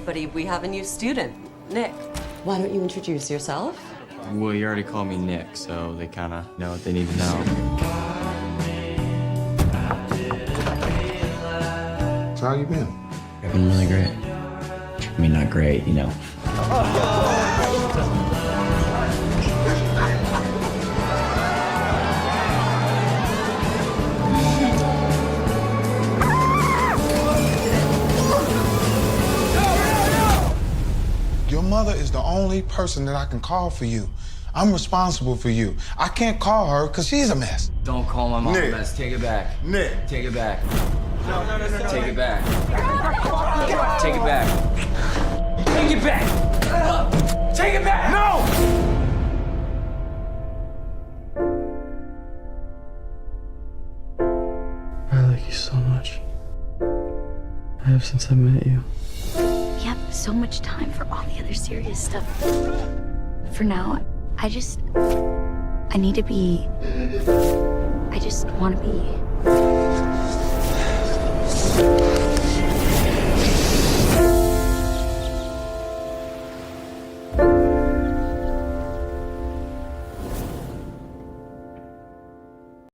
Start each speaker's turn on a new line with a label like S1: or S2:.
S1: everybody. We have a new student, Nick. Why don't you introduce yourself?
S2: Well, you already called me Nick, so they kind of know what they need to know.
S3: So how you been?
S2: I've been really great. I mean, not great, you know.
S3: Your mother is the only person that I can call for you. I'm responsible for you. I can't call her because she's a mess.
S2: Don't call my mom
S3: Nick.
S2: a mess. Take it back.
S3: Nick.
S2: Take it back. No. Take it back. Take it back. Take it back. Take it back. No!
S4: I like you so much. I have since I met you.
S5: We have so much time for all the other serious stuff. For now, I need to be. I just want to be.